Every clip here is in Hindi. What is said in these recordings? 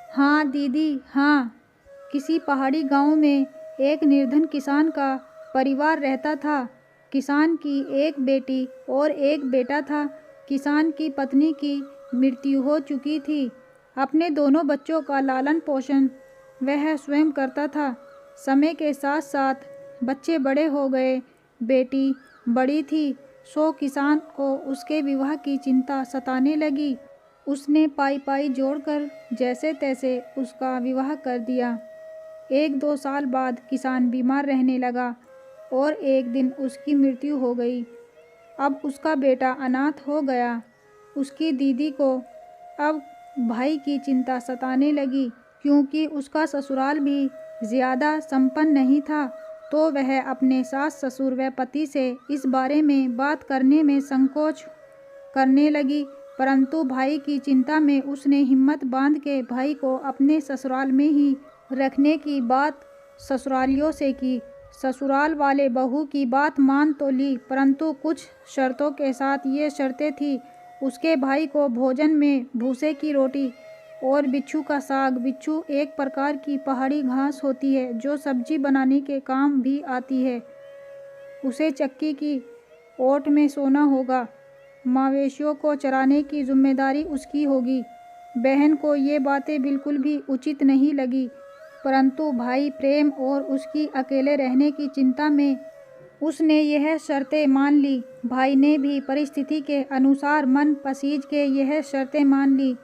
हाँ दीदी हाँ। किसी पहाड़ी गांव में एक निर्धन किसान का परिवार रहता था। किसान की एक बेटी और एक बेटा था। किसान की पत्नी की मृत्यु हो चुकी थी। अपने दोनों बच्चों का लालन पोषण वह स्वयं करता था। समय के साथ साथ बच्चे बड़े हो गए। बेटी बड़ी थी, सो किसान को उसके विवाह की चिंता सताने लगी। उसने पाई पाई जोड़कर जैसे तैसे उसका विवाह कर दिया। एक दो साल बाद किसान बीमार रहने लगा और एक दिन उसकी मृत्यु हो गई। अब उसका बेटा अनाथ हो गया। उसकी दीदी को अब भाई की चिंता सताने लगी, क्योंकि उसका ससुराल भी ज़्यादा संपन्न नहीं था। तो वह अपने सास ससुर व पति से इस बारे में बात करने में संकोच करने लगी। परंतु भाई की चिंता में उसने हिम्मत बांध के भाई को अपने ससुराल में ही रखने की बात ससुरालियों से की। ससुराल वाले बहू की बात मान तो ली, परंतु कुछ शर्तों के साथ। ये शर्तें थी, उसके भाई को भोजन में भूसे की रोटी और बिच्छू का साग। बिच्छू एक प्रकार की पहाड़ी घास होती है जो सब्जी बनाने के काम भी आती है। उसे चक्की की ओट में सोना होगा। मवेशियों को चराने की जिम्मेदारी उसकी होगी। बहन को ये बातें बिल्कुल भी उचित नहीं लगी, परंतु भाई प्रेम और उसकी अकेले रहने की चिंता में उसने यह शर्तें मान ली। भाई ने भी परिस्थिति के अनुसार मन पसीज के यह शर्तें मान ली।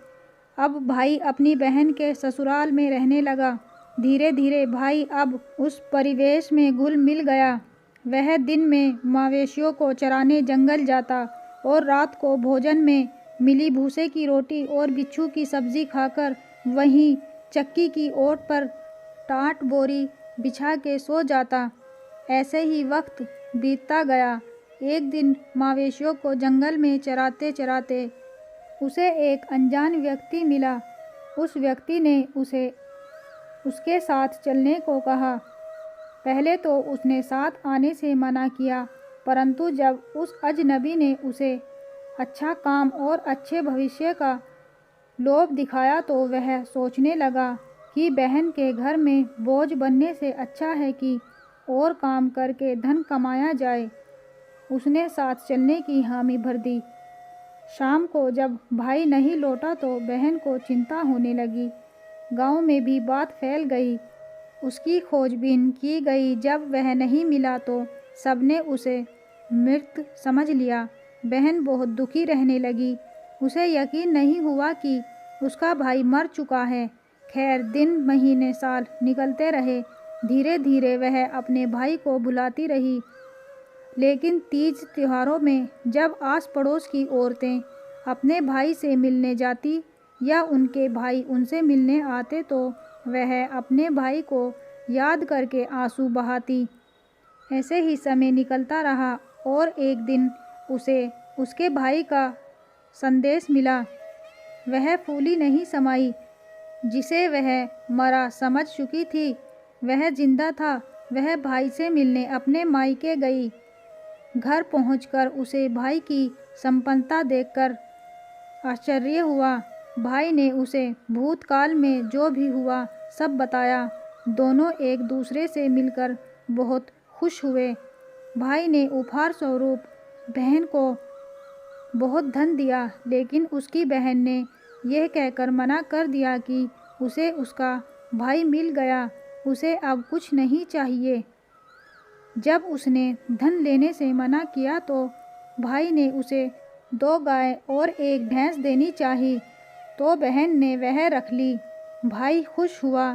अब भाई अपनी बहन के ससुराल में रहने लगा। धीरे धीरे भाई अब उस परिवेश में घुल मिल गया। वह दिन में मवेशियों को चराने जंगल जाता और रात को भोजन में मिली भूसे की रोटी और बिच्छू की सब्जी खाकर वहीं चक्की की ओट पर टाट बोरी बिछा के सो जाता। ऐसे ही वक्त बीतता गया। एक दिन मवेशियों को जंगल में चराते चराते उसे एक अनजान व्यक्ति मिला। उस व्यक्ति ने उसे उसके साथ चलने को कहा। पहले तो उसने साथ आने से मना किया, परंतु जब उस अजनबी ने उसे अच्छा काम और अच्छे भविष्य का लोभ दिखाया तो वह सोचने लगा कि बहन के घर में बोझ बनने से अच्छा है कि और काम करके धन कमाया जाए। उसने साथ चलने की हामी भर दी। शाम को जब भाई नहीं लौटा तो बहन को चिंता होने लगी। गांव में भी बात फैल गई। उसकी खोजबीन की गई। जब वह नहीं मिला तो सबने उसे मृत समझ लिया। बहन बहुत दुखी रहने लगी। उसे यकीन नहीं हुआ कि उसका भाई मर चुका है। खैर, दिन महीने साल निकलते रहे। धीरे धीरे वह अपने भाई को बुलाती रही, लेकिन तीज त्योहारों में जब आस पड़ोस की औरतें अपने भाई से मिलने जाती या उनके भाई उनसे मिलने आते तो वह अपने भाई को याद करके आंसू बहाती। ऐसे ही समय निकलता रहा और एक दिन उसे उसके भाई का संदेश मिला। वह फूली नहीं समाई जिसे वह मरा समझ चुकी थी, वह जिंदा था। वह भाई से मिलने अपने मायके गई। घर पहुंचकर उसे भाई की संपन्नता देखकर आश्चर्य हुआ। भाई ने उसे भूतकाल में जो भी हुआ सब बताया। दोनों एक दूसरे से मिलकर बहुत खुश हुए। भाई ने उपहार स्वरूप बहन को बहुत धन दिया, लेकिन उसकी बहन ने यह कहकर मना कर दिया कि उसे उसका भाई मिल गया, उसे अब कुछ नहीं चाहिए। जब उसने धन लेने से मना किया तो भाई ने उसे 2 गाय और 1 भैंस देनी चाहिए, तो बहन ने वह रख ली। भाई खुश हुआ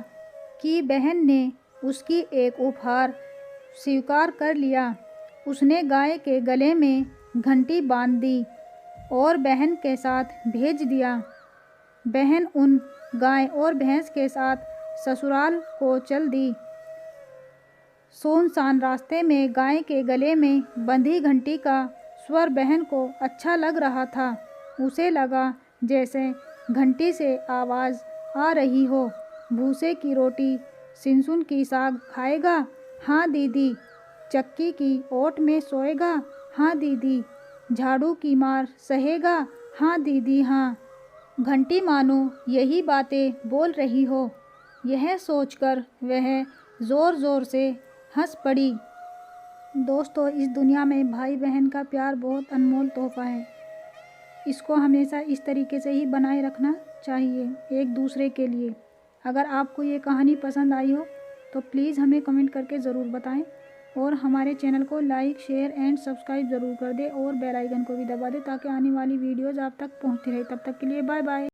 कि बहन ने उसकी एक उपहार स्वीकार कर लिया। उसने गाय के गले में घंटी बांध दी और बहन के साथ भेज दिया। बहन उन गाय और भैंस के साथ ससुराल को चल दी। सुनसान रास्ते में गाय के गले में बंधी घंटी का स्वर बहन को अच्छा लग रहा था। उसे लगा जैसे घंटी से आवाज़ आ रही हो। भूसे की रोटी, सिनसुन की साग खाएगा? हाँ दीदी। चक्की की ओट में सोएगा? हाँ दीदी। झाड़ू की मार सहेगा? हाँ दीदी हाँ। घंटी मानो यही बातें बोल रही हो। यह सोचकर वह ज़ोर ज़ोर से हंस पड़ी। दोस्तों, इस दुनिया में भाई बहन का प्यार बहुत अनमोल तोहफा है। इसको हमेशा इस तरीके से ही बनाए रखना चाहिए एक दूसरे के लिए। अगर आपको ये कहानी पसंद आई हो तो प्लीज़ हमें कमेंट करके ज़रूर बताएं और हमारे चैनल को लाइक, शेयर एंड सब्सक्राइब ज़रूर कर दें और बेल आइकन को भी दबा दें ताकि आने वाली वीडियोज़ आप तक पहुंचती रहे। तब तक के लिए बाय बाय।